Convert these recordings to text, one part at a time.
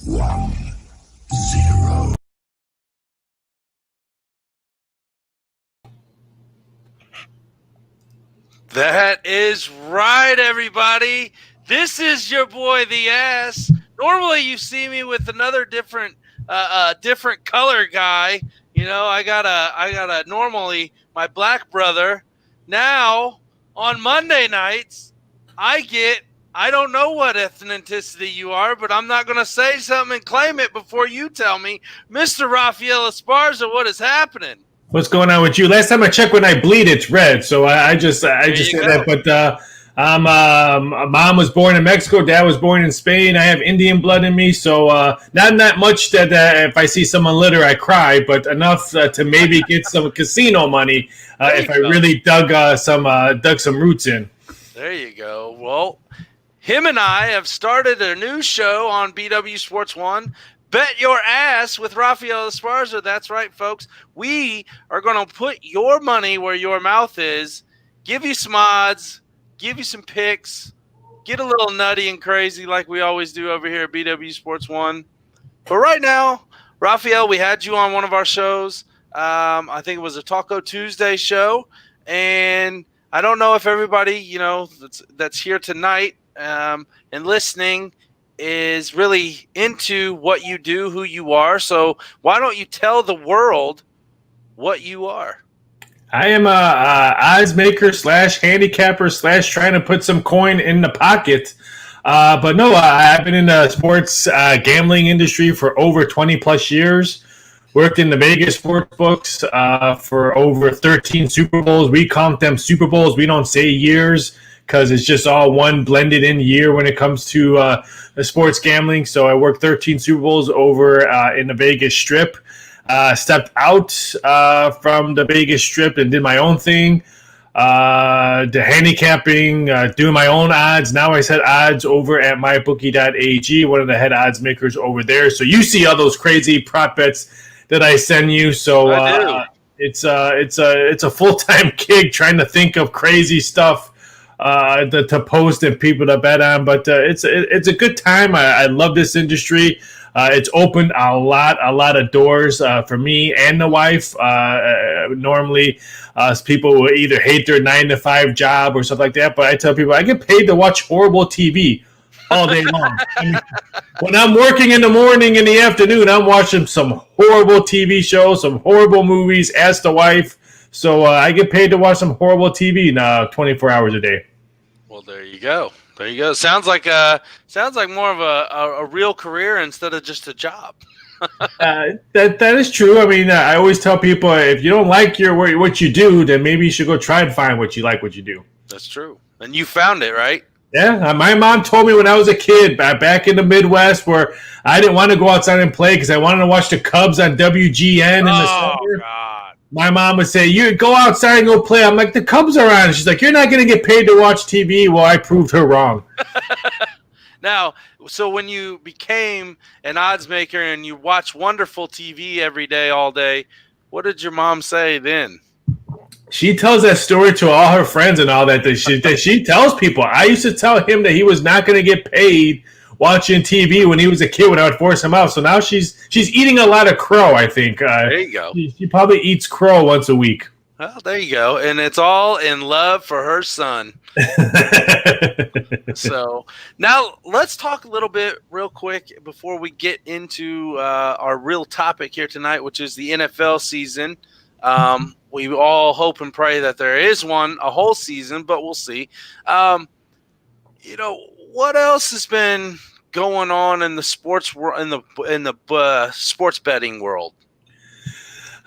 1-0. That is right, everybody. This is your boy, the Ass. Normally, you see me with another different color guy. You know, I got a normally my black brother. Now on Monday nights, I don't know what ethnicity you are, but I'm not going to say something and claim it before you tell me, Mr. Raphael Esparza, what is happening? What's going on with you? Last time I checked, when I bleed, it's red. So I just said that. But mom was born in Mexico. Dad was born in Spain. I have Indian blood in me. So not much that if I see someone litter, I cry, but enough to maybe get some casino money if I really dug some roots in. There you go. Well, him and I have started a new show on BW Sports 1. Bet Your Ass with Raphael Esparza. That's right, folks. We are going to put your money where your mouth is, give you some odds, give you some picks, get a little nutty and crazy like we always do over here at BW Sports 1. But right now, Raphael, we had you on one of our shows. I think it was a Taco Tuesday show. And I don't know if everybody, you know, that's here tonight and listening is really into what you do, who you are. So why don't you tell the world what you are? I am a odds maker / handicapper / trying to put some coin in the pocket. But no, I've been in the sports gambling industry for over 20 plus years. Worked in the Vegas sports books for over 13 Super Bowls. We count them Super Bowls. We don't say years, because it's just all one blended in year when it comes to the sports gambling. So I worked 13 Super Bowls over in the Vegas Strip. Stepped out from the Vegas Strip and did my own thing. The handicapping, doing my own odds. Now I set odds over at mybookie.ag, one of the head odds makers over there. So you see all those crazy prop bets that I send you. So it's a full-time gig trying to think of crazy stuff to post and people to bet on, but it's a good time. I love this industry. It's opened a lot of doors for me and the wife. Normally, people will either hate their 9-to-5 job or stuff like that, but I tell people I get paid to watch horrible TV all day long. I mean, when I'm working in the morning, in the afternoon, I'm watching some horrible TV shows, some horrible movies. Ask the wife. So I get paid to watch some horrible TV now, 24 hours a day. Well, there you go. There you go. Sounds like more of a real career instead of just a job. That is true. I mean, I always tell people, if you don't like what you do, then maybe you should go try and find what you do. That's true. And you found it, right? Yeah. My mom told me when I was a kid, back in the Midwest, where I didn't want to go outside and play because I wanted to watch the Cubs on WGN in the summer. God. My mom would say, "You go outside and go play." I'm like, "The Cubs are on." She's like, "You're not going to get paid to watch TV." Well, I proved her wrong. Now, so when you became an odds maker and you watch wonderful TV every day, all day, what did your mom say then? She tells that story to all her friends and all that she tells people. I used to tell him that he was not going to get paid watching TV when he was a kid when I would force him out. So now she's eating a lot of crow, I think. There you go. She probably eats crow once a week. Well, there you go. And it's all in love for her son. So now let's talk a little bit real quick before we get into our real topic here tonight, which is the NFL season. We all hope and pray that there is a whole season, but we'll see. You know, what else has been going on in the sports world, in the sports betting world?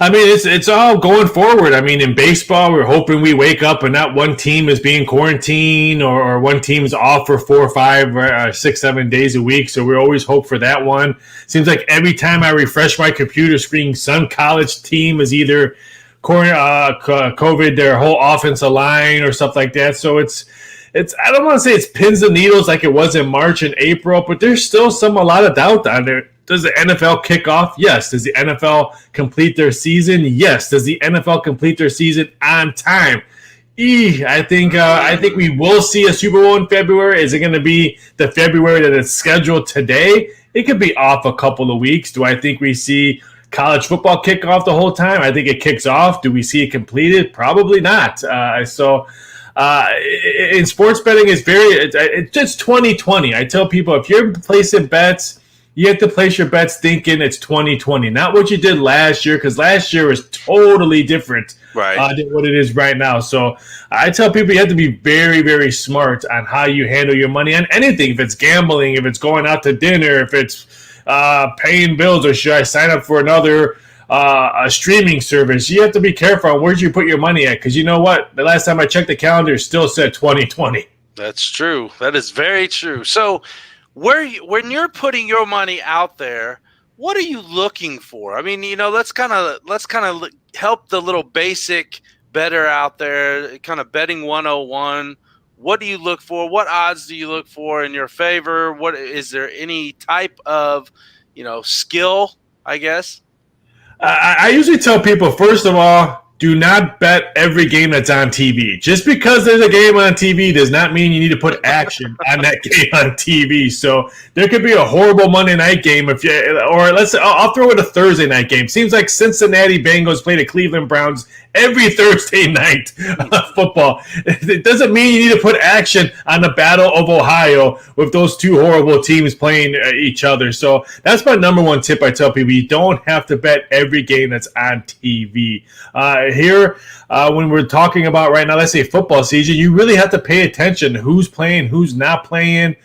I mean, it's all going forward. I mean, in baseball, we're hoping we wake up and not one team is being quarantined or one team's off for 4 or 5, 6, 7 days a week. So we always hope for that one. Seems like every time I refresh my computer screen, some college team is either COVID, their whole offensive line or stuff like that. So it's I don't want to say it's pins and needles like it was in March and April, but there's still a lot of doubt on there. Does the NFL kick off? Yes. Does the NFL complete their season? Yes. Does the NFL complete their season on time? I think we will see a Super Bowl in February. Is it going to be the February that it's scheduled today? it could be off a couple of weeks. Do I think we see college football kick off the whole time? I think it kicks off. Do we see it completed? Probably not. In sports betting, it's just 2020. I tell people, if you're placing bets, you have to place your bets thinking it's 2020, not what you did last year, because last year was totally different than what it is right now. So I tell people you have to be very, very smart on how you handle your money on anything. If it's gambling, if it's going out to dinner, if it's paying bills, or should I sign up for another a streaming service, you have to be careful on where you put your money at, because you know what? The last time I checked the calendar, it still said 2020. That's true. That is very true. So when you're putting your money out there, what are you looking for? I mean, let's kind of help the little basic bettor out there, kind of betting 101. What do you look for? What odds do you look for in your favor? What is there any type of, skill, I guess? I usually tell people, first of all, do not bet every game that's on TV. Just because there's a game on TV does not mean you need to put action on that game on TV. So there could be a horrible Monday night game, I'll throw in a Thursday night game. Seems like Cincinnati Bengals play the Cleveland Browns every Thursday night football. It doesn't mean you need to put action on the Battle of Ohio with those two horrible teams playing each other. So that's my number one tip I tell people. You don't have to bet every game that's on TV. When we're talking about right now, let's say football season, you really have to pay attention to who's playing, who's not playing.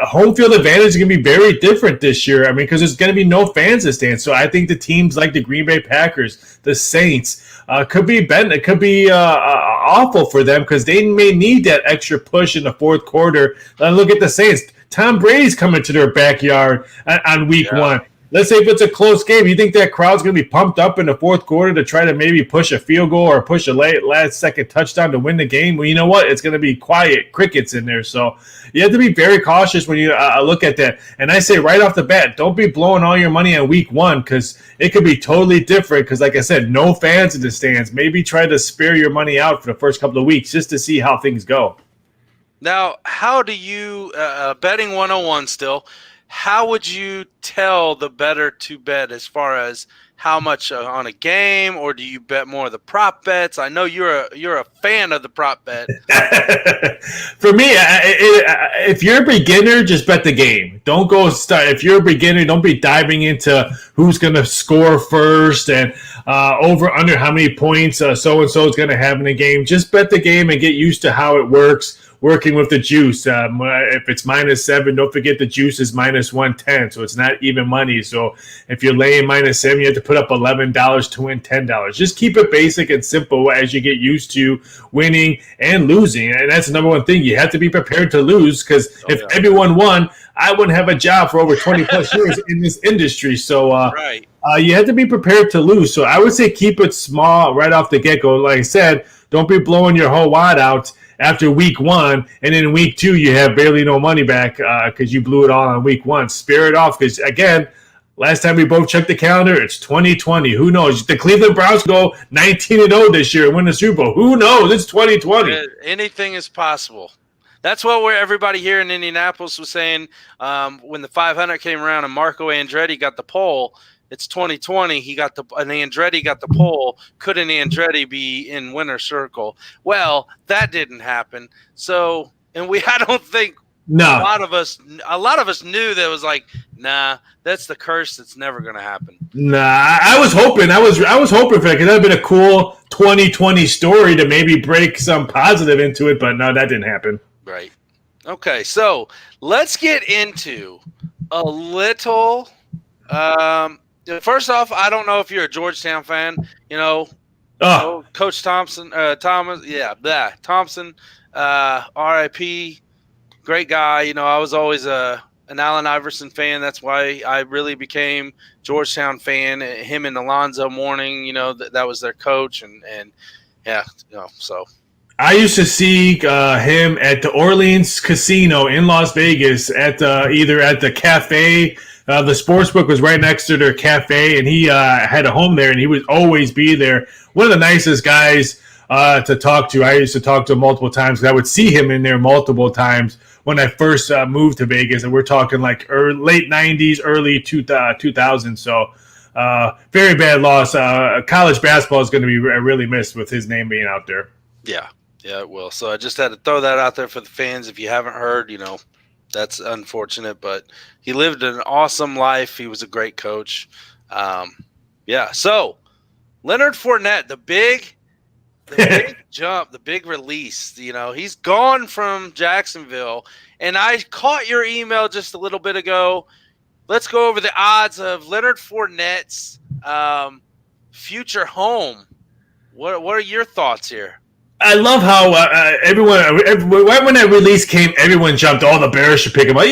Home field advantage is going to be very different this year. I mean, because there's going to be no fans to stand. So I think the teams like the Green Bay Packers, the Saints, could be awful for them, because they may need that extra push in the fourth quarter. Look at the Saints. Tom Brady's coming to their backyard on week one. Let's say if it's a close game, you think that crowd's going to be pumped up in the fourth quarter to try to maybe push a field goal or push a last-second touchdown to win the game? Well, you know what? It's going to be quiet, crickets in there. So you have to be very cautious when you look at that. And I say right off the bat, don't be blowing all your money on week one, because it could be totally different, because, like I said, no fans in the stands. Maybe try to spare your money out for the first couple of weeks just to see how things go. Now, how do you, betting 101 still, how would you tell the bettor to bet as far as how much on a game, or do you bet more of the prop bets? I know you're a fan of the prop bet. For me, if you're a beginner, just bet the game. Don't go start. If you're a beginner, don't be diving into who's going to score first and over under how many points so and so is going to have in a game. Just bet the game and get used to how it works. Working with the juice. If it's -7, don't forget the juice is -110, so it's not even money. So if you're laying -7, you have to put up $11 to win $10. Just keep it basic and simple as you get used to winning and losing. And that's the number one thing. You have to be prepared to lose, because if everyone won, I wouldn't have a job for over 20 plus years in this industry. So you have to be prepared to lose. So I would say keep it small right off the get-go. Like I said, don't be blowing your whole wad out after week one, and then in week two you have barely no money back because you blew it all on week one. Spare it off, because, again, last time we both checked the calendar, it's 2020. Who knows? The Cleveland Browns go 19-0 this year and win the Super Bowl. Who knows? It's 2020. Anything is possible. That's what everybody here in Indianapolis was saying when the 500 came around and Marco Andretti got the pole. It's 2020. And Andretti got the pole. Could an Andretti be in winner's circle? Well, that didn't happen. So, and I don't think a lot of us knew that it was like, nah, that's the curse. That's never going to happen. Nah, I was hoping. I was hoping for it, because that would have been a cool 2020 story to maybe break some positive into it. But no, that didn't happen. Right. Okay, so let's get into a little. First off, I don't know if you're a Georgetown fan. Coach Thompson, Thompson, R.I.P. Great guy. I was always an Allen Iverson fan. That's why I really became Georgetown fan. Him and Alonzo Mourning. That was their coach, so. I used to see him at the Orleans Casino in Las Vegas either at the cafe. The sports book was right next to their cafe, and he had a home there, and he would always be there. One of the nicest guys to talk to. I used to talk to him multiple times, because I would see him in there multiple times when I first moved to Vegas, and we're talking like late 90s, early 2000s. So very bad loss. College basketball is going to be really missed with his name being out there. Yeah, it will. So I just had to throw that out there for the fans. If you haven't heard, that's unfortunate, but he lived an awesome life. He was a great coach. So Leonard Fournette, the big jump, the big release, he's gone from Jacksonville. And I caught your email just a little bit ago. Let's go over the odds of Leonard Fournette's future home. What are your thoughts here? I love how everyone, right when that release came, everyone jumped. All the Bears should pick him up.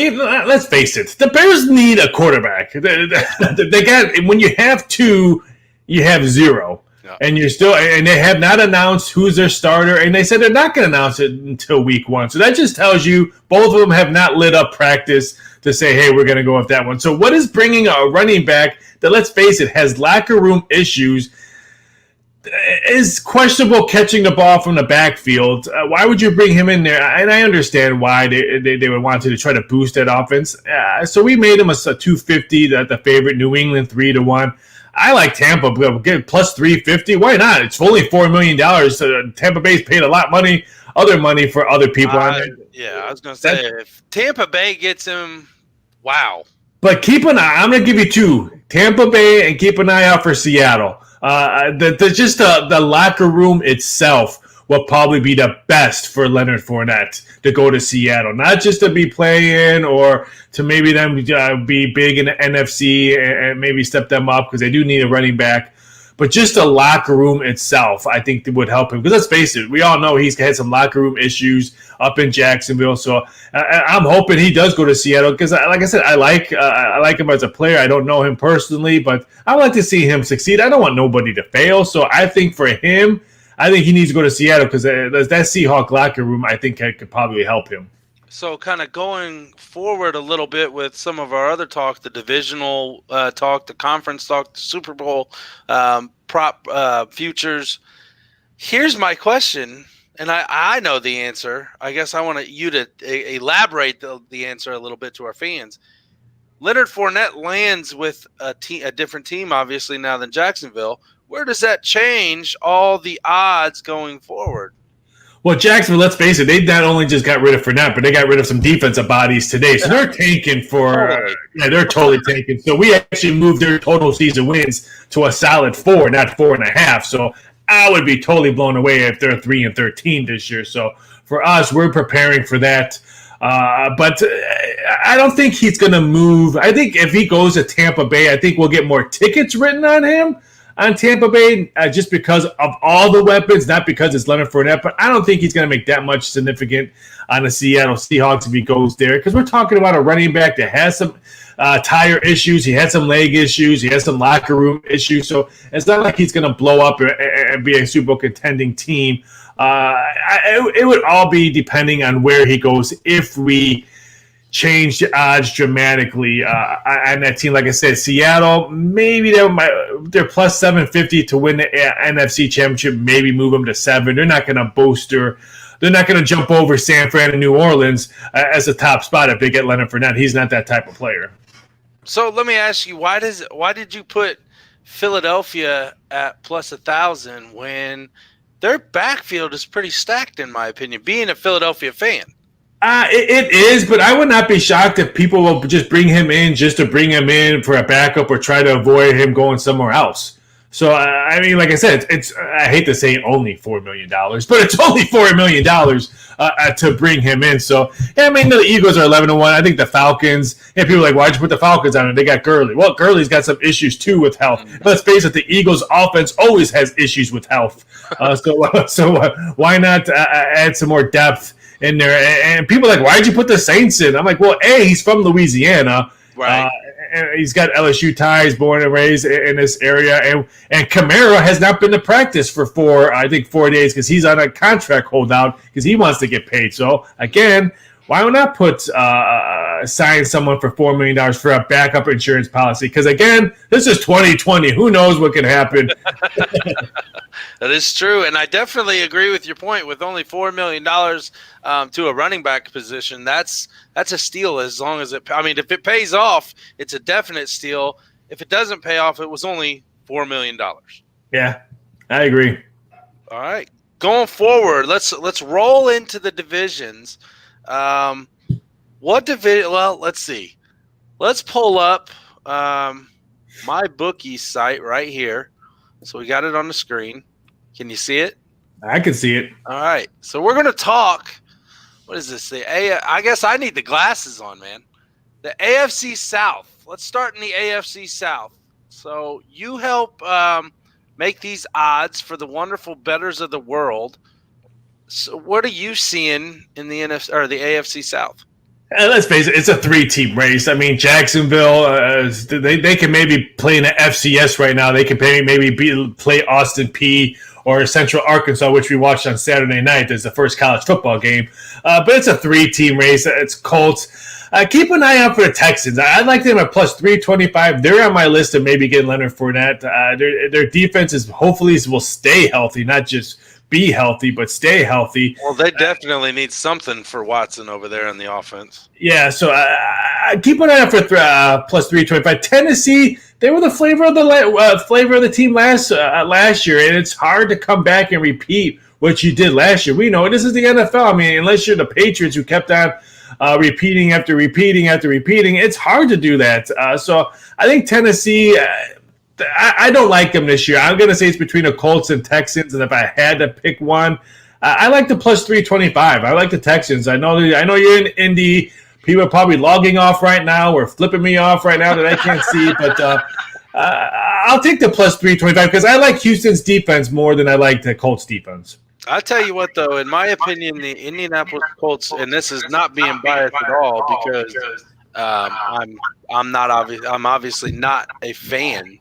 Let's face it, the Bears need a quarterback. They got, when you have two, you have zero, and they have not announced who's their starter, and they said they're not going to announce it until week 1. So that just tells you both of them have not lit up practice to say, hey, we're going to go with that one. So what is bringing a running back that, let's face it, has locker room issues? Is questionable catching the ball from the backfield. Why would you bring him in there? And I understand why they would want to try to boost that offense. So we made him a 250, the favorite. New England 3-1. I like Tampa, get plus 350. Why not? It's only $4 million. Tampa Bay's paid a lot of other money for other people on it. Yeah, I was going to say, if Tampa Bay gets him, wow. But keep an eye. I'm going to give you two: Tampa Bay, and keep an eye out for Seattle. The locker room itself will probably be the best for Leonard Fournette to go to Seattle, not just to be playing or to maybe them be big in the NFC and maybe step them up because they do need a running back, but just the locker room itself, I think would help him. Because let's face it, we all know he's had some locker room issues up in Jacksonville. So I'm hoping he does go to Seattle because, like I said, I like him as a player. I don't know him personally, but I would like to see him succeed. I don't want nobody to fail. So I think for him, I think he needs to go to Seattle because that Seahawk locker room, I think, could probably help him. So kind of going forward a little bit with some of our other talk, the divisional talk, the conference talk, the Super Bowl prop futures. Here's my question, and I know the answer. I guess I want you to elaborate the answer a little bit to our fans. Leonard Fournette lands with a different team, obviously, now than Jacksonville. Where does that change all the odds going forward? Well, Jacksonville, let's face it, they not only just got rid of Fournette, but they got rid of some defensive bodies today. So they're tanking they're totally tanking. So we actually moved their total season wins to a solid 4, not 4.5. So I would be totally blown away if they're 3-13 this year. So for us, we're preparing for that. But I don't think he's going to move. I think if he goes to Tampa Bay, I think we'll get more tickets written on him on Tampa Bay just because of all the weapons, not because it's Leonard Fournette. But I don't think he's going to make that much significant on the Seattle Seahawks if he goes there because we're talking about a running back that has some tire issues. He had some leg issues. He has some locker room issues. So it's not like he's going to blow up and be a Super Bowl contending team. It would all be depending on where he goes if we change the odds dramatically on that team. Like I said, Seattle, maybe they're plus 750 to win the NFC Championship, maybe move them to 7. They're not going to bolster. They're not going to jump over San Fran and New Orleans as a top spot if they get Leonard Fournette. He's not that type of player. So let me ask you, why did you put Philadelphia at plus 1,000 when their backfield is pretty stacked, in my opinion, being a Philadelphia fan? It is, but I would not be shocked if people will just bring him in just to bring him in for a backup or try to avoid him going somewhere else. So, I mean, like I said, I hate to say only $4 million, but it's only $4 million to bring him in. So, yeah, I mean, the Eagles are 11-1. I think the Falcons, and people are like, why'd you put the Falcons on it? They got Gurley. Well, Gurley's got some issues, too, with health. Let's face it, the Eagles' offense always has issues with health. So why not add some more depth in there? And people are like, why'd you put the Saints in? I'm like, well, A, he's from Louisiana. Right. And he's got LSU ties, born and raised in this area. And Kamara has not been to practice for 4 days because he's on a contract holdout because he wants to get paid. So, again, why not sign someone for $4 million for a backup insurance policy? Because, again, this is 2020. Who knows what can happen? That is true, and I definitely agree with your point. With only $4 million to a running back position, that's a steal. As long as if it pays off, it's a definite steal. If it doesn't pay off, it was only $4 million. Yeah, I agree. All right, going forward, let's roll into the divisions. What division? Well, let's see. Let's pull up my bookie site right here. So we got it on the screen. Can you see it? I can see it. All right. So we're going to talk. What is this? I guess I need the glasses on, man. The AFC South. Let's start in the AFC South. So you help make these odds for the wonderful bettors of the world. So what are you seeing in the NFC or the AFC South? Let's face it, it's a 3-team race. I mean, Jacksonville, they can maybe play in the FCS right now. They can play Austin Peay or Central Arkansas, which we watched on Saturday night as the first college football game. But it's a 3-team race. It's Colts. Keep an eye out for the Texans. I'd like them at plus 325. They're on my list of maybe getting Leonard Fournette. Their defense hopefully will stay healthy, not just be healthy, but stay healthy. Well, they definitely need something for Watson over there in the offense. Yeah, so keep an eye out for plus 325. Tennessee, they were the flavor of the team last year, and it's hard to come back and repeat what you did last year. We know this is the NFL. I mean, unless you're the Patriots who kept on repeating after repeating after repeating, it's hard to do that. So I think Tennessee. I don't like them this year. I'm going to say it's between the Colts and Texans, and if I had to pick one, I like the plus 325. I like the Texans. I know you're in Indy. People are probably logging off right now or flipping me off right now that I can't see, but I'll take the plus 325 because I like Houston's defense more than I like the Colts defense. I'll tell you what, though, in my opinion, the Indianapolis Colts, and this is not being biased at all because I'm obviously not a fan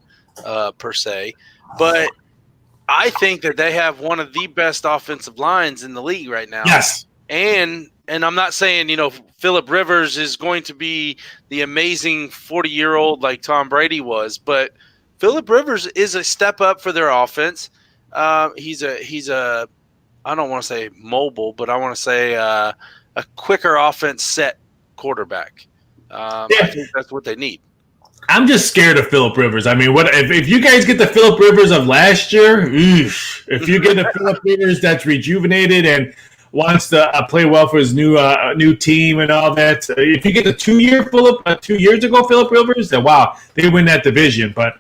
per se, but I think that they have one of the best offensive lines in the league right now. Yes. And I'm not saying, Phillip Rivers is going to be the amazing 40-year-old like Tom Brady was, but Phillip Rivers is a step up for their offense. He's a I don't want to say mobile, but I want to say a quicker offense set quarterback. I think that's what they need. I'm just scared of Phillip Rivers. I mean, what if you guys get the Phillip Rivers of last year? If you get a Phillip Rivers that's rejuvenated and wants to play well for his new team and all that, if you get the 2 years ago Phillip Rivers, then wow, they win that division. But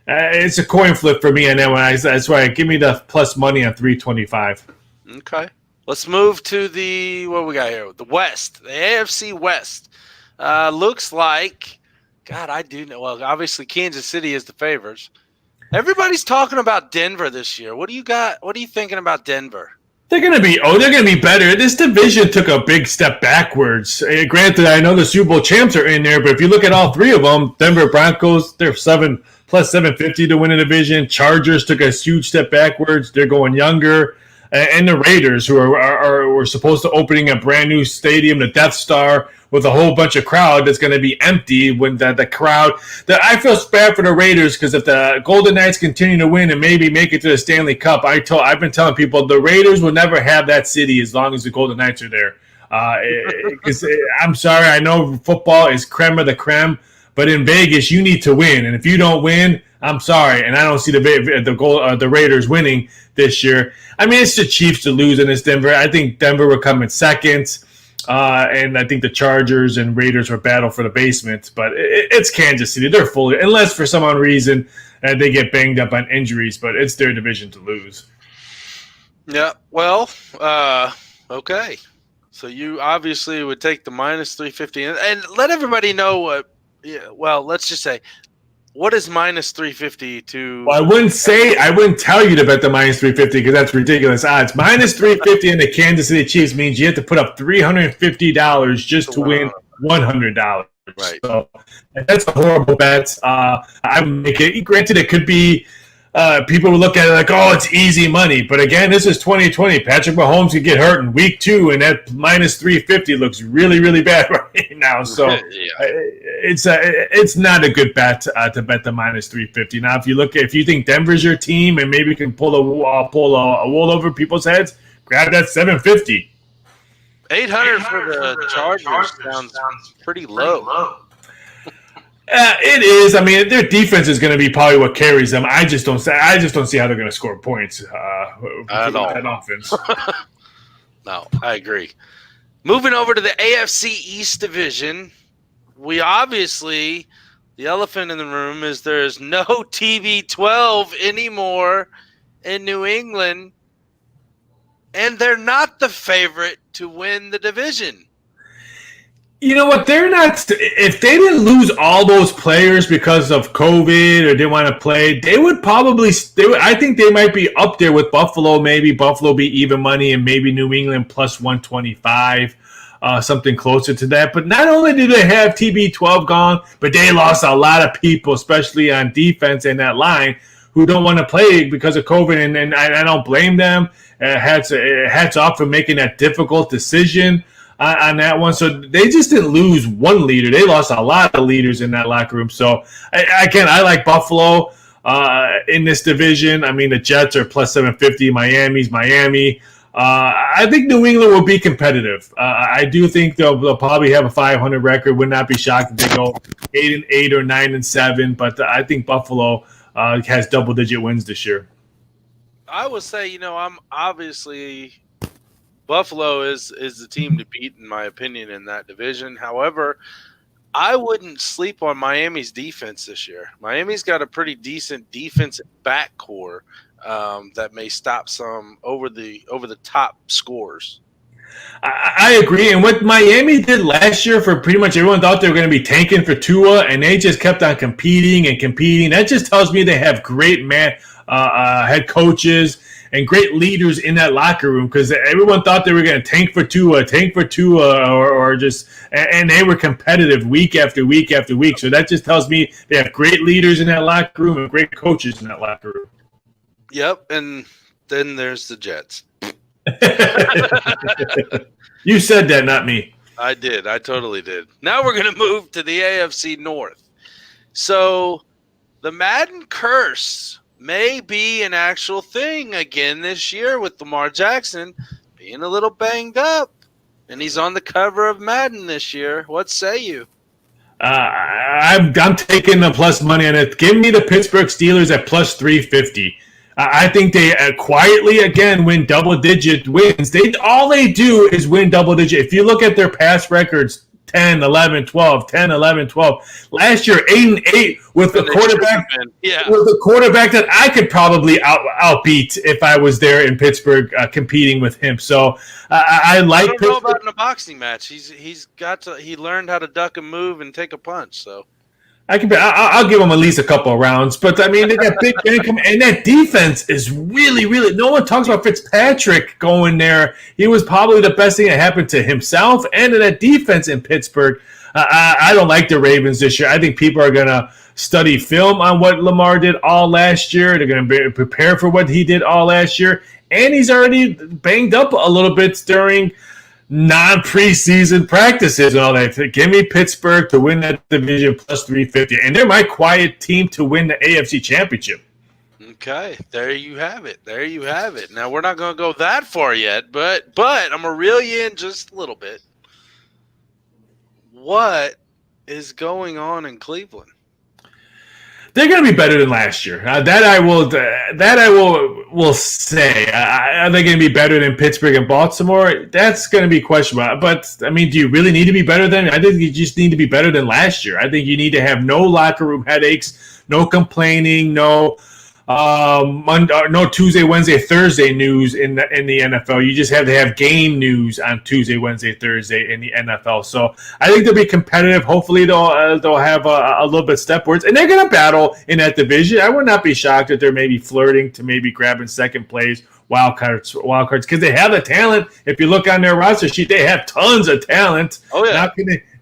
it's a coin flip for me on that one. That's why give me the plus money on 325. Okay, let's move to what we got here. The West, the AFC West. Looks like. God, I do know. Well, obviously, Kansas City is the favorites. Everybody's talking about Denver this year. What do you got? What are you thinking about Denver? They're gonna be better. This division took a big step backwards. Granted, I know the Super Bowl champs are in there, but if you look at all three of them, Denver Broncos, they're plus 750 to win a division. Chargers took a huge step backwards. They're going younger. And the Raiders, who were supposed to opening a brand new stadium, the Death Star, with a whole bunch of crowd that's going to be empty. When the crowd, I feel bad for the Raiders because if the Golden Knights continue to win and maybe make it to the Stanley Cup, I've been telling people the Raiders will never have that city as long as the Golden Knights are there. Because I'm sorry, I know football is creme of the creme, but in Vegas you need to win, and if you don't win, I'm sorry, and I don't see the Raiders winning this year. I mean, it's the Chiefs to lose in this Denver. I think Denver will come in second, and I think the Chargers and Raiders will battle for the basement. But it's Kansas City. They're fully, unless for some reason they get banged up on injuries, but it's their division to lose. Yeah, well, okay. So you obviously would take the minus 350 and let everybody know what. Yeah, well, let's just say. What is minus 350 to? Well, I wouldn't tell you to bet the minus 350 because that's ridiculous odds. Minus 350 in the Kansas City Chiefs means you have to put up $350 just to win $100. Right. So that's a horrible bet. I would make it. Granted, it could be people would look at it like, oh, it's easy money. But again, this is 2020. Patrick Mahomes could get hurt in week 2, and that minus 350 looks really, really bad right now. So it's not a good bet to bet the minus 350. Now, if you think Denver's your team and maybe can pull a wool over people's heads, grab that 750. 800 for the Chargers sounds pretty low. It is. I mean, their defense is going to be probably what carries them. I just don't see how they're going to score points with that offense. No, I agree. Moving over to the AFC East division, we obviously, the elephant in the room is there's no TB12 anymore in New England, and they're not the favorite to win the division. You know what? They're not. If they didn't lose all those players because of COVID or didn't want to play, they would probably. I think they might be up there with Buffalo. Maybe Buffalo be even money, and maybe New England plus 125, something closer to that. But not only did they have TB12 gone, but they lost a lot of people, especially on defense and that line, who don't want to play because of COVID. And I don't blame them. Hats off for making that difficult decision on that one. So they just didn't lose one leader. They lost a lot of leaders in that locker room. So, I like Buffalo in this division. I mean, the Jets are plus 750. Miami's Miami. I think New England will be competitive. I do think they'll probably have a 500 record. Would not be shocked if they go 8-8 or 9-7. But I think Buffalo has double-digit wins this year. I would say, I'm obviously – Buffalo is the team to beat, in my opinion, in that division. However, I wouldn't sleep on Miami's defense this year. Miami's got a pretty decent defensive backcourt that may stop some over the top scores. I agree. And what Miami did last year, for pretty much everyone thought they were going to be tanking for Tua, and they just kept on competing. That just tells me they have great head coaches and great leaders in that locker room, because everyone thought they were going to tank for Tua, or just, and they were competitive week after week after week. So that just tells me they have great leaders in that locker room and great coaches in that locker room. Yep, and then there's the Jets. You said that, not me. I did. I totally did. Now we're going to move to the AFC North. So the Madden curse may be an actual thing again this year with Lamar Jackson being a little banged up, and he's on the cover of Madden this year. What say you? I'm taking the plus money on it. Give me the Pittsburgh Steelers at plus 350. I think they quietly, again, win double-digit wins. All they do is win double-digit. If you look at their past records, 10, 11, 12, 10, 11, 12. Last year, 8-8 with the quarterback. With the quarterback that I could probably outbeat if I was there in Pittsburgh competing with him. So I like. I don't know about in a boxing match. He learned how to duck and move and take a punch. So I'll give him at least a couple of rounds. But I mean, they got big income, and that defense is really, really. No one talks about Fitzpatrick going there. He was probably the best thing that happened to himself and to that defense in Pittsburgh. I don't like the Ravens this year. I think people are going to study film on what Lamar did all last year. They're going to prepare for what he did all last year, and he's already banged up a little bit during non-preseason practices and all that. Give me Pittsburgh to win that division plus 350, and they're my quiet team to win the AFC Championship. Okay, there you have it. There you have it. Now, we're not going to go that far yet, but I'm going to reel you in just a little bit. What is going on in Cleveland? They're going to be better than last year. That I will say. Are they going to be better than Pittsburgh and Baltimore? That's going to be questionable. But, I mean, do you really need to be better than? I think you just need to be better than last year. I think you need to have no locker room headaches, no complaining, no Tuesday, Wednesday, Thursday news in the NFL. You just have to have game news on Tuesday, Wednesday, Thursday in the NFL. So I think they'll be competitive. Hopefully they'll have a little bit stepwards, and they're going to battle in that division. I would not be shocked that they're maybe flirting to maybe grabbing second place, wild cards, because they have the talent. If you look on their roster sheet, they have tons of talent. Oh yeah.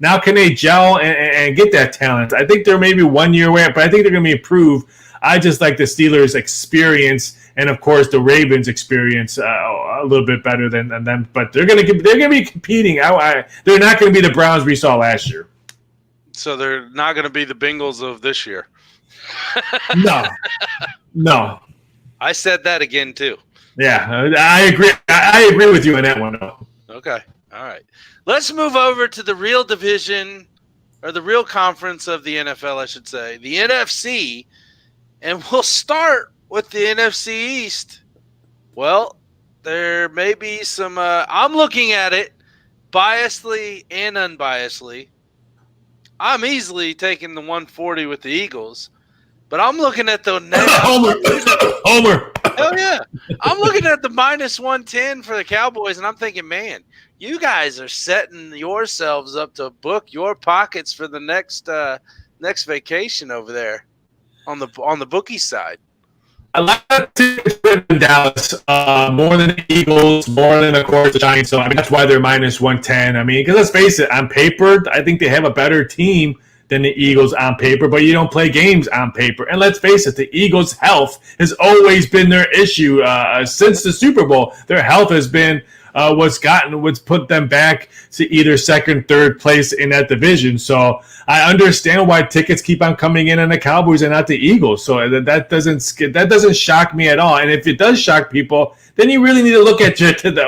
Now can they gel and get that talent? I think they're maybe 1 year away, but I think they're going to be improved. I just like the Steelers' experience, and of course the Ravens' experience a little bit better than them. But they're gonna be competing. They're not gonna be the Browns we saw last year. So they're not going to be the Bengals of this year. No. I said that again too. Yeah, I agree. I agree with you on that one. Okay. All right. Let's move over to the real division, or the real conference of the NFL, I should say, the NFC. And we'll start with the NFC East. Well, there may be some I'm looking at it biasedly and unbiasedly. I'm easily taking the 140 with the Eagles, but I'm looking at the Homer. Hell yeah. I'm looking at the minus 110 for the Cowboys, and I'm thinking, man, you guys are setting yourselves up to book your pockets for the next vacation over there on the bookie side. I like to in Dallas more than the Eagles, more than, of course, the Giants. So, I mean, that's why they're minus 110. I mean, because let's face it, on paper, I think they have a better team than the Eagles on paper, but you don't play games on paper. And let's face it, the Eagles' health has always been their issue since the Super Bowl. Their health has been what's put them back to either second, third place in that division. So I understand why tickets keep on coming in on the Cowboys and not the Eagles. So that doesn't shock me at all. And if it does shock people, then you really need to look at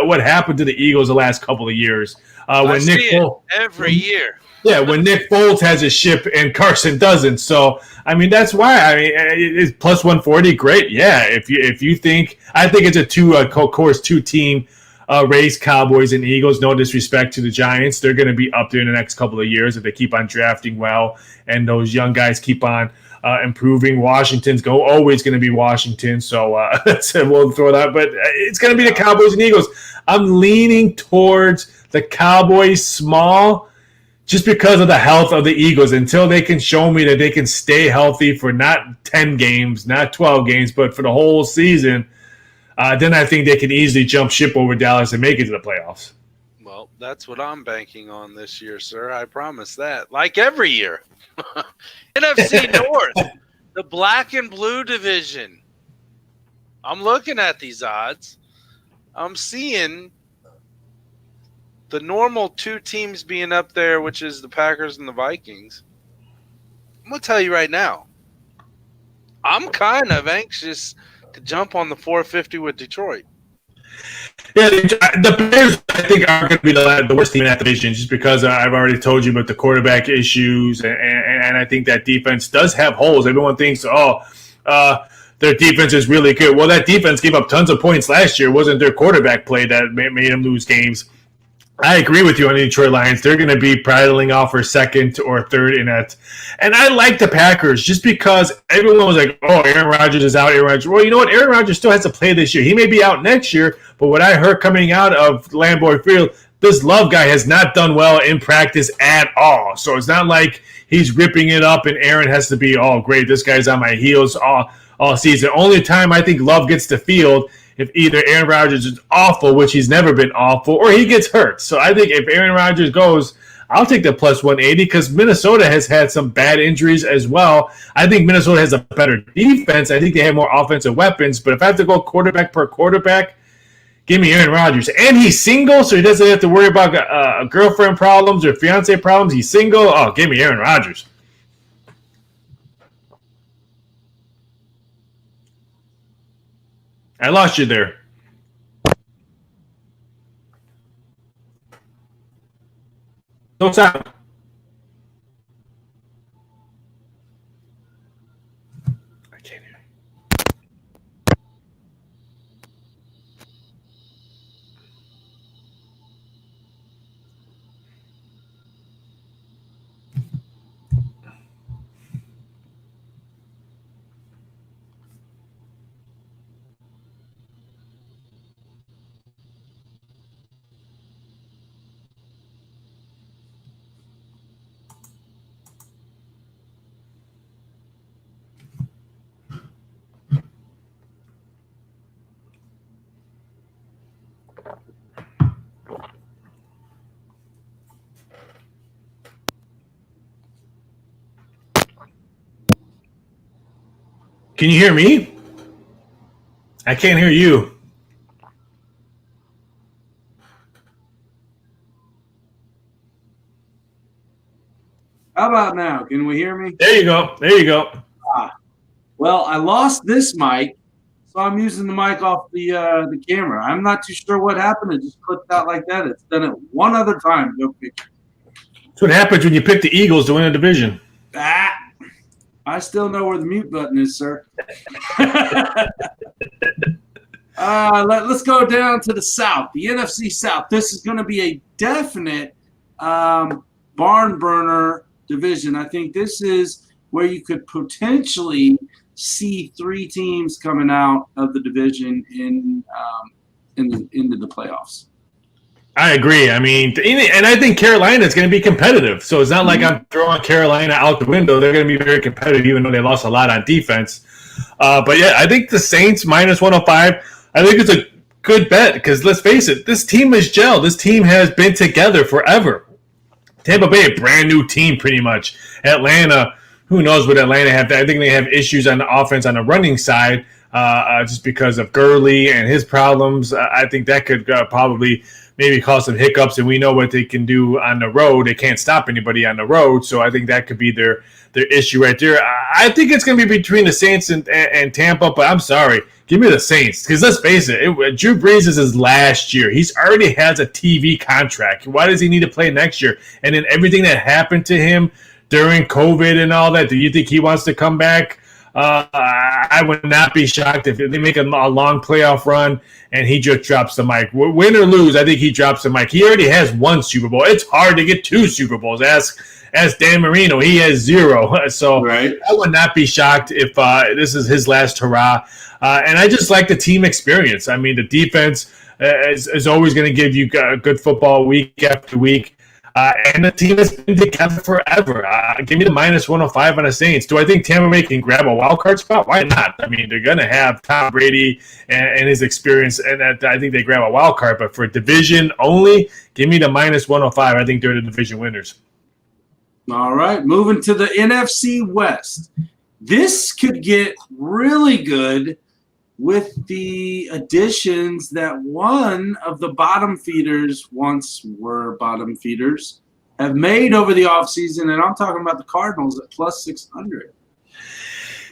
what happened to the Eagles the last couple of years. When Nick Foles, every year. Yeah, when Nick Foles has a ship and Carson doesn't. So, I mean, that's why. I mean, it's plus 140, great. Yeah, if you think, I think it's a two-team race, Cowboys and Eagles. No disrespect to the Giants. They're going to be up there in the next couple of years if they keep on drafting well and those young guys keep on improving. Washington's always going to be Washington. So, we'll throw that. But it's going to be the Cowboys and Eagles. I'm leaning towards the Cowboys small, just because of the health of the Eagles, until they can show me that they can stay healthy for not 10 games, not 12 games, but for the whole season, then I think they can easily jump ship over Dallas and make it to the playoffs. Well, that's what I'm banking on this year, sir. I promise that. Like every year. NFC North, the black and blue division. I'm looking at these odds. I'm seeing the normal two teams being up there, which is the Packers and the Vikings. I'm going to tell you right now, I'm kind of anxious to jump on the 450 with Detroit. Yeah, the Bears, I think, are going to be the worst team in that division, just because I've already told you about the quarterback issues, and I think that defense does have holes. Everyone thinks, their defense is really good. Well, that defense gave up tons of points last year. It wasn't their quarterback play that made them lose games. I agree with you on the Detroit Lions. They're going to be prattling off for second or third in that. And I like the Packers just because everyone was like, oh, Aaron Rodgers is out. Aaron Rodgers. Well, you know what? Aaron Rodgers still has to play this year. He may be out next year, but what I heard coming out of Lambeau Field, this Love guy has not done well in practice at all. So it's not like he's ripping it up and Aaron has to be, oh, great, this guy's on my heels all season. Only time I think Love gets the field if either Aaron Rodgers is awful, which he's never been awful, or he gets hurt. So I think if Aaron Rodgers goes, I'll take the plus 180 because Minnesota has had some bad injuries as well. I think Minnesota has a better defense. I think they have more offensive weapons. But if I have to go quarterback per quarterback, give me Aaron Rodgers. And he's single, so he doesn't have to worry about girlfriend problems or fiance problems. He's single. Oh, give me Aaron Rodgers. I lost you there. No sound. I can't hear you. Can you hear me? I can't hear you. How about now? Can we hear me? There you go. There you go. Well, I lost this mic, so I'm using the mic off the camera. I'm not too sure what happened. It just clipped out like that. It's done it one other time. Go figure. That's what happens when you pick the Eagles to win a division. I still know where the mute button is, sir. Let's go down to the South, the NFC South. This is going to be a definite barn burner division. I think this is where you could potentially see 3 teams coming out of the division into the playoffs. I agree. I mean, and I think Carolina is going to be competitive. So it's not like I'm throwing Carolina out the window. They're going to be very competitive, even though they lost a lot on defense. But yeah, I think the Saints minus 105. I think it's a good bet because let's face it, this team is gel. This team has been together forever. Tampa Bay, a brand new team, pretty much. Atlanta, who knows what Atlanta have? I think they have issues on the offense on the running side, just because of Gurley and his problems. I think that could probably maybe cause some hiccups, and we know what they can do on the road. They can't stop anybody on the road, so I think that could be their issue right there. I think it's going to be between the Saints and Tampa, but I'm sorry. Give me the Saints, because let's face it, Drew Brees is his last year. He's already has a TV contract. Why does he need to play next year? And then everything that happened to him during COVID and all that, do you think he wants to come back? I would not be shocked if they make a long playoff run and he just drops the mic. Win or lose, I think he drops the mic. He already has 1 Super Bowl. It's hard to get 2 Super Bowls. Ask Dan Marino. He has 0. So right. I would not be shocked if this is his last hurrah. And I just like the team experience. I mean, the defense is always going to give you good football week after week. And the team has been together forever. Give me the minus 105 on the Saints. Do I think Tampa Bay can grab a wild card spot? Why not? I mean, they're going to have Tom Brady and his experience, and I think they grab a wild card. But for division only, give me the minus 105. I think they're the division winners. All right, moving to the NFC West. This could get really good with the additions that one of the bottom feeders, once were bottom feeders, have made over the offseason, and I'm talking about the Cardinals at plus 600.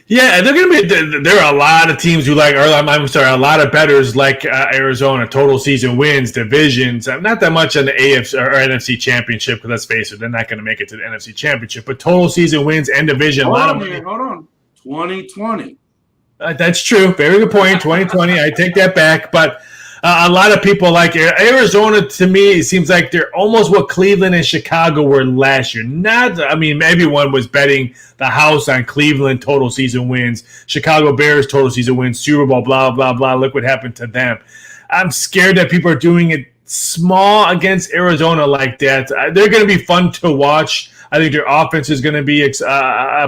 Yeah, they're going to be. There are a lot of teams who like, or I'm sorry, a lot of bettors like Arizona, total season wins, divisions. Not that much on the AFC or NFC Championship, because let's face it, they're not going to make it to the NFC Championship. But total season wins and division. Hold on. 2020. That's true. Very good point. 2020. I take that back. But a lot of people like Arizona. To me, it seems like they're almost what Cleveland and Chicago were last year. Everyone was betting the house on Cleveland total season wins, Chicago Bears total season wins, Super Bowl, blah, blah, blah. Look what happened to them. I'm scared that people are doing it small against Arizona like that. They're going to be fun to watch. I think their offense is going to be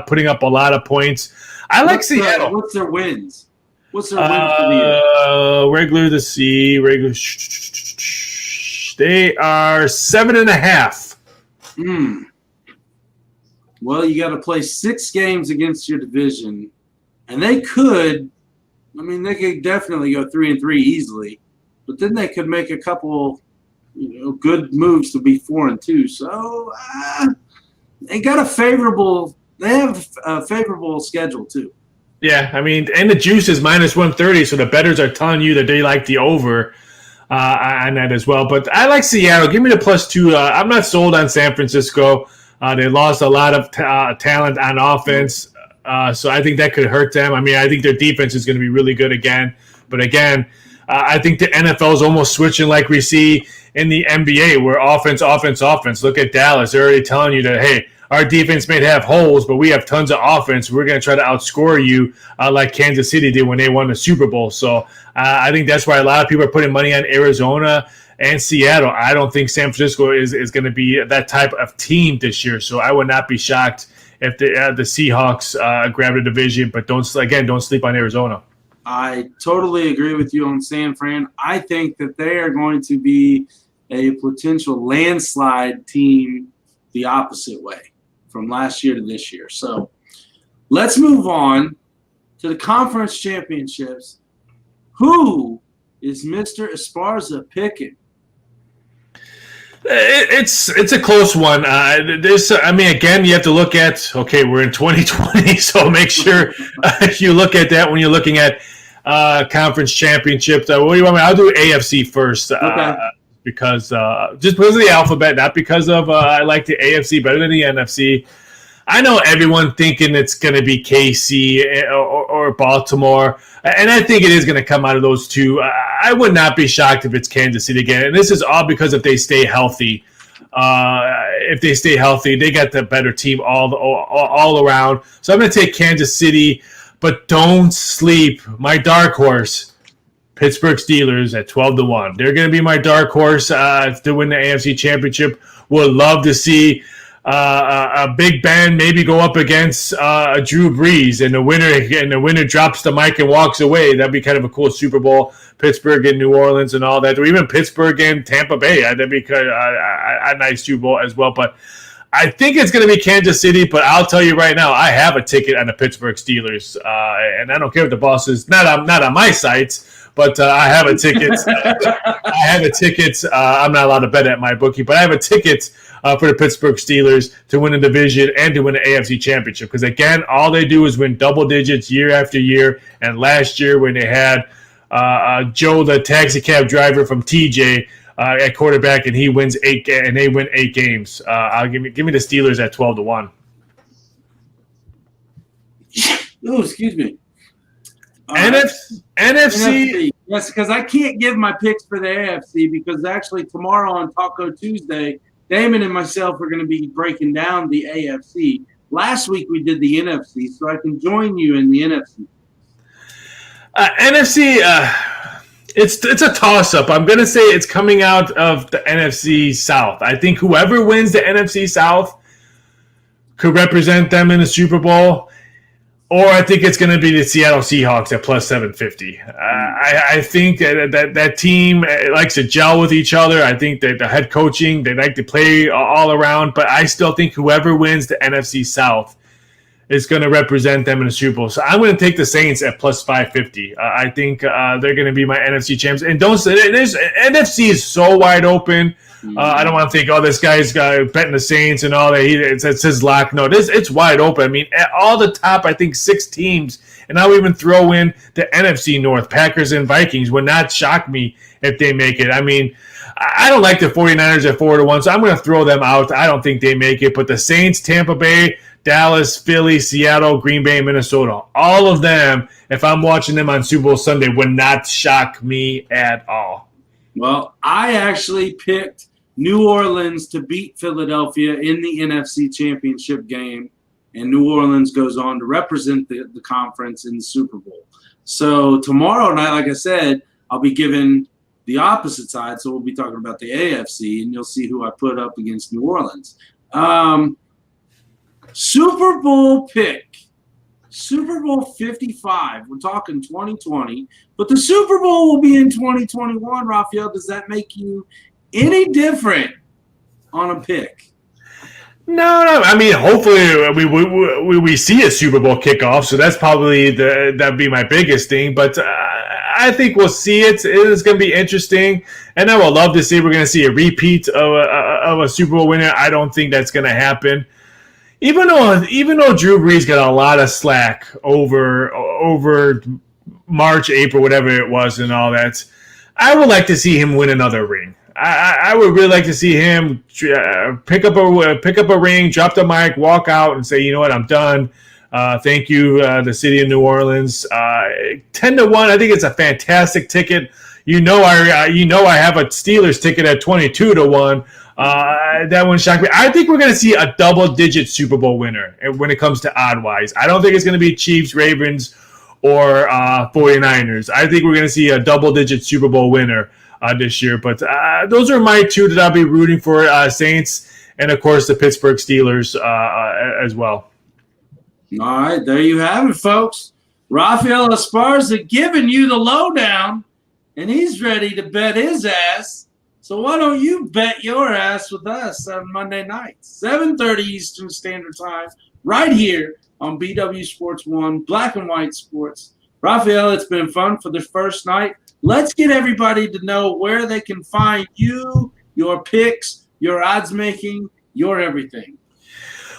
putting up a lot of points. I like Seattle. What's their wins? What's their wins for the year? Regular to see. Regular. They are 7.5. Well, you got to play 6 games against your division, and they could. I mean, they could definitely go 3-3 easily, but then they could make a couple, good moves to be 4-2. So they got a favorable. They have a favorable schedule, too. Yeah, I mean, and the juice is minus 130, so the bettors are telling you that they like the over on that as well. But I like Seattle. Give me the +2. I'm not sold on San Francisco. They lost a lot of talent on offense, so I think that could hurt them. I mean, I think their defense is going to be really good again. But again, I think the NFL is almost switching like we see in the NBA, where offense. Look at Dallas. They're already telling you that, hey, our defense may have holes, but we have tons of offense. We're going to try to outscore you like Kansas City did when they won the Super Bowl. So I think that's why a lot of people are putting money on Arizona and Seattle. I don't think San Francisco is going to be that type of team this year. So I would not be shocked if the Seahawks grab the division. But don't sleep on Arizona. I totally agree with you on San Fran. I think that they are going to be a potential landslide team the opposite way from last year to this year. So let's move on to the conference championships. Who is Mr. Esparza picking? It's a close one. Again, you have to look at, okay, we're in 2020, so make sure you look at that when you're looking at conference championships. What do you want me? I'll do AFC first. Okay. Because just because of the alphabet, not because of I like the AFC better than the NFC. I know everyone thinking it's going to be KC or Baltimore, and I think it is going to come out of those two. I would not be shocked if it's Kansas City again, and this is all because if they stay healthy. If they stay healthy, they got the better team all around. So I'm going to take Kansas City, but don't sleep. My dark horse, Pittsburgh Steelers at 12-1. They're going to be my dark horse to win the AFC Championship. Would love to see a Big Ben maybe go up against Drew Brees, and the winner drops the mic and walks away. That'd be kind of a cool Super Bowl. Pittsburgh and New Orleans and all that, or even Pittsburgh and Tampa Bay. That'd be kind of a nice Super Bowl as well. But I think it's going to be Kansas City. But I'll tell you right now, I have a ticket on the Pittsburgh Steelers, and I don't care if the boss is not on my sites. But I have a ticket. I'm not allowed to bet at my bookie, but I have a ticket for the Pittsburgh Steelers to win a division and to win the AFC Championship. Because, again, all they do is win double digits year after year. And last year when they had Joe, the taxi cab driver from TJ, at quarterback, and he wins and they win 8 games. I'll give me the Steelers at 12-1. Oh, excuse me. NFC. Yes, because I can't give my picks for the AFC because actually tomorrow on Taco Tuesday, Damon and myself are going to be breaking down the AFC. Last week we did the NFC, so I can join you in the NFC. NFC, it's a toss-up. I'm going to say it's coming out of the NFC South. I think whoever wins the NFC South could represent them in the Super Bowl. Or I think it's going to be the Seattle Seahawks at plus 750. I think that team likes to gel with each other. I think that the head coaching, they like to play all around. But I still think whoever wins the NFC South is going to represent them in the Super Bowl. So I'm going to take the Saints at plus 550. I think they're going to be my NFC champs. And don't say NFC is so wide open. I don't want to think, this guy's betting the Saints and all that. It's his lock. No, it's wide open. I mean, at all the top, I think 6 teams, and I'll even throw in the NFC North, Packers and Vikings, would not shock me if they make it. I mean, I don't like the 49ers at 4-1, so I'm going to throw them out. I don't think they make it. But the Saints, Tampa Bay, Dallas, Philly, Seattle, Green Bay, Minnesota, all of them, if I'm watching them on Super Bowl Sunday, would not shock me at all. Well, I actually picked New Orleans to beat Philadelphia in the NFC Championship game, and New Orleans goes on to represent the conference in the Super Bowl. So tomorrow night, like I said, I'll be giving the opposite side, so we'll be talking about the AFC, and you'll see who I put up against New Orleans. Super Bowl pick. Super Bowl 55. We're talking 2020, but the Super Bowl will be in 2021. Raphael, does that make you any different on a pick? No. I mean, hopefully we see a Super Bowl kickoff, so that's probably that'd be my biggest thing. But I think we'll see it. It is going to be interesting, and I would love to see we're going to see a repeat of a Super Bowl winner. I don't think that's going to happen. Even though Drew Brees got a lot of slack over March, April, whatever it was, and all that, I would like to see him win another ring. I would really like to see him pick up a ring, drop the mic, walk out, and say, you know what, I'm done. Thank you, the city of New Orleans. 10-1. I think it's a fantastic ticket. I have a Steelers ticket at 22-1. That one shocked me. I think we're going to see a double-digit Super Bowl winner when it comes to odd-wise. I don't think it's going to be Chiefs, Ravens, or 49ers. I think we're going to see a double-digit Super Bowl winner this year. But those are my 2 that I'll be rooting for, Saints and, of course, the Pittsburgh Steelers as well. All right, there you have it, folks. Raphael Esparza giving you the lowdown, and he's ready to bet his ass. So why don't you bet your ass with us on Monday nights, 7:30 Eastern Standard Time, right here on BW Sports 1, Black and White Sports. Raphael, it's been fun for the first night. Let's get everybody to know where they can find you, your picks, your odds making, your everything.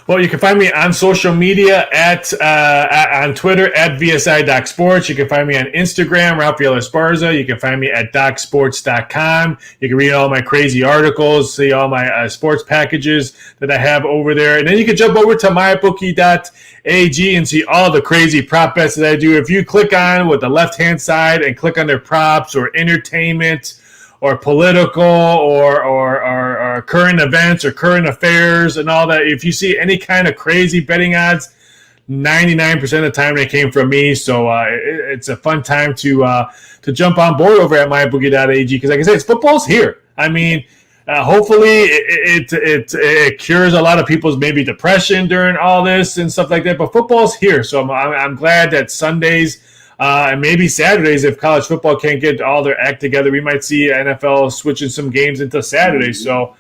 Well, you can find me on social media on Twitter at VSI.sports. You can find me on Instagram, Raphael Esparza. You can find me at docsports.com. You can read all my crazy articles, see all my sports packages that I have over there. And then you can jump over to mybookie.ag and see all the crazy prop bets that I do. If you click on with the left-hand side and click under props or entertainment or political or current events or current affairs and all that. If you see any kind of crazy betting odds, 99% of the time they came from me. So it's a fun time to jump on board over at mybookie.ag because, like I said, football's here. I mean, hopefully it cures a lot of people's maybe depression during all this and stuff like that. But football's here, so I'm glad that Sundays. And maybe Saturdays, if college football can't get all their act together, we might see NFL switching some games into Saturdays. So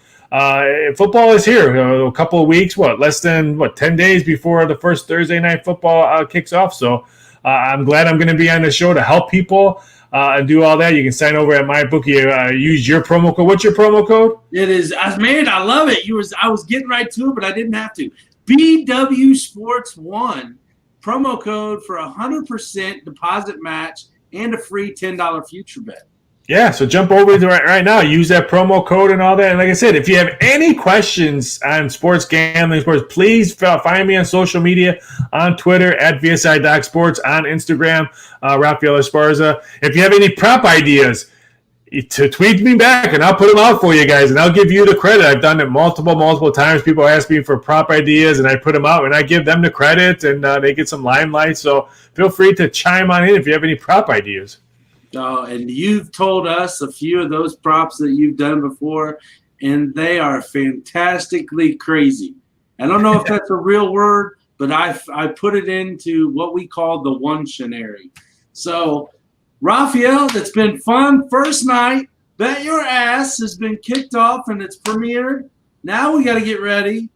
football is here. A couple of weeks, less than 10 days before the first Thursday night football kicks off. So I'm glad I'm going to be on the show to help people and do all that. You can sign over at MyBookie. Use your promo code. What's your promo code? It is, man, I love it. I was getting right to it, but I didn't have to. BWSPORTS1. Promo code for 100% deposit match and a free $10 future bet. Yeah, so jump over to right now. Use that promo code and all that. And like I said, if you have any questions on sports gambling, please find me on social media, on Twitter at VSI.sports, on Instagram, Raphael Esparza. If you have any prop ideas, to tweet me back and I'll put them out for you guys and I'll give you the credit. I've done it multiple times. People ask me for prop ideas and I put them out and I give them the credit and they get some limelight. So feel free to chime on in if you have any prop ideas. And you've told us a few of those props that you've done before and they are fantastically crazy. I don't know if that's a real word, but I put it into what we call the one-scenary. So Raphael, it's been fun. First night, Bet Your Ass has been kicked off and it's premiered. Now we got to get ready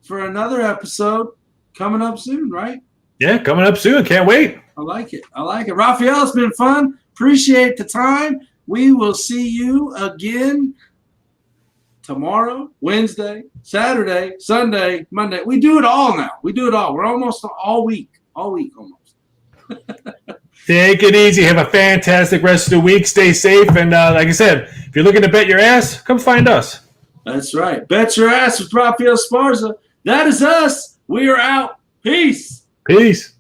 for another episode coming up soon, right? Yeah, coming up soon. Can't wait. I like it. Raphael, it's been fun. Appreciate the time. We will see you again tomorrow, Wednesday, Saturday, Sunday, Monday. We do it all now. We're almost all week almost. Take it easy. Have a fantastic rest of the week. Stay safe. And like I said, if you're looking to bet your ass, come find us. That's right. Bet Your Ass with Raphael Esparza. That is us. We are out. Peace. Peace.